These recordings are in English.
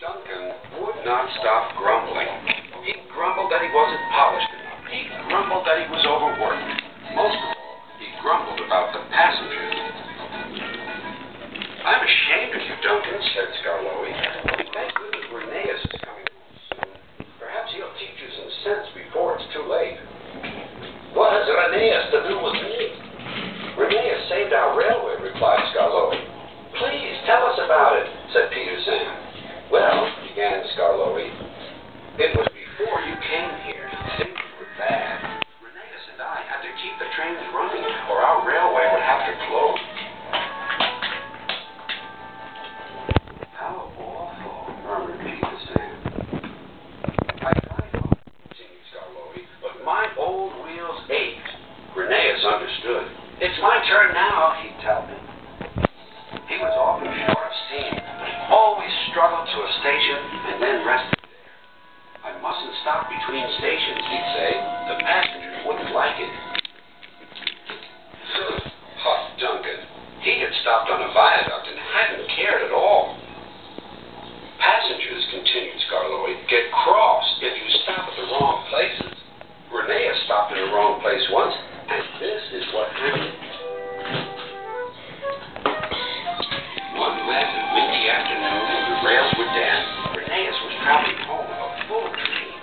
Duncan would not stop grumbling. He grumbled that he wasn't polished enough. He grumbled that he was overworked. Most of all, he grumbled about the passengers. "I'm ashamed of you, Duncan," said Scarloey. "Thank goodness Rheneas is coming home soon. Perhaps he'll teach you some sense before it's too late." "What has Rheneas to do with me?" "Rheneas saved our railway," replied Scarloey. "Please tell us about it," said Peter Sam. "Well," began Scarloey, "it was before you came here. Things were bad. Rheneas and I had to keep the trains running, or our railway would have to close." "How awful," murmured Peter Sam. "I know," continued Scarloey, "but my old wheels ached." Rheneas understood. "It's my turn now," he'd tell me. He was often short of steam, always struggled to a station and then rested there. "I mustn't stop between stations," he'd say. "The passengers wouldn't like it." Huffed Duncan. He had stopped on a viaduct and hadn't cared at all. "Passengers," continued Scarloey, "get cross if you stop at the wrong places. Rheneas stopped in the wrong place once, and this is what happened." One wet and windy afternoon, the rails were damp. Rheneas was traveling home on a full train.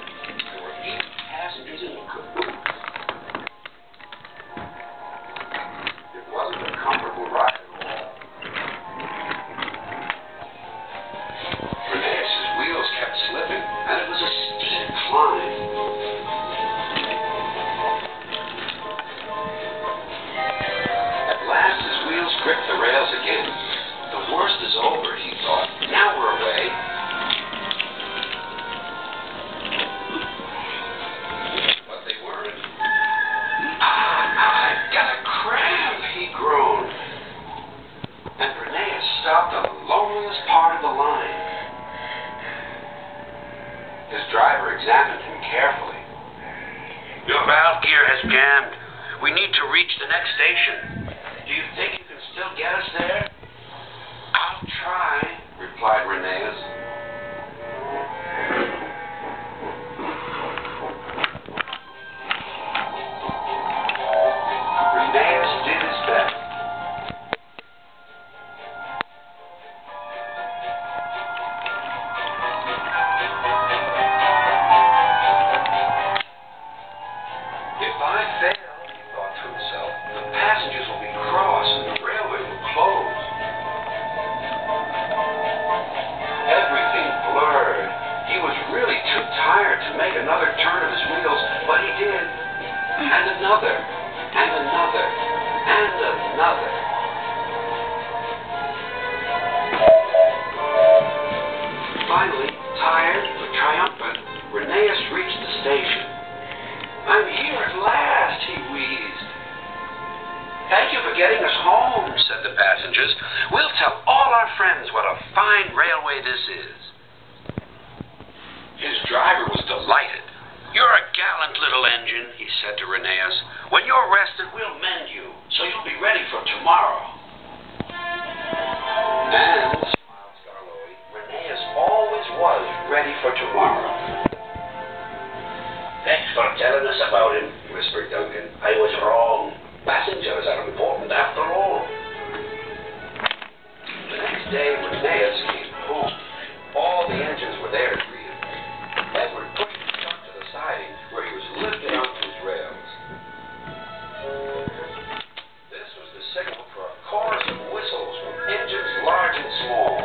There were 8 passengers in the caboose. It wasn't a comfortable ride at all. Rheneas's wheels kept slipping, and it was a steep climb. At last, his wheels gripped the rails again. The worst is over, he thought. Now we're away. But they weren't. I've got a cramp," he groaned. And Rheneas stopped on the loneliest part of the line. His driver examined him carefully. "Your valve gear has jammed. We need to reach the next station. Do you think you can still get us there?" "I'll try," replied Rheneas. Rheneas did his best. "If I fail," he thought to himself, "the passengers will be cross and the railway will close." Everything blurred. He was really too tired to make another turn of his wheels, but he did. And another, and another, and another. Finally, tired but triumphant, Rheneas reached the station. "I'm here at last," he wheezed. "Thank you for getting us home," said the passengers. "We'll tell all our friends what a fine railway this is." His driver was delighted. "You're a gallant little engine," he said to Rheneas. "When you're rested, we'll mend you, so you'll be ready for tomorrow." And, smiled Scarloey, Rheneas always was ready for tomorrow. "Thanks for telling us about him," whispered Duncan. "I was wrong. Passengers are important after all." The next day, Rheneas came home. All the engines were there to greet him. Edward pushed his truck to the siding, where he was lifted onto his rails. This was the signal for a chorus of whistles from engines large and small.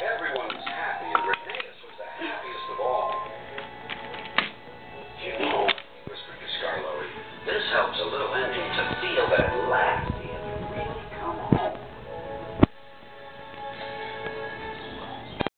Everyone was happy, and Rheneas was the happiest of all. "You know," he whispered to Scarloey, "this helps a little engine to feel that it laughed.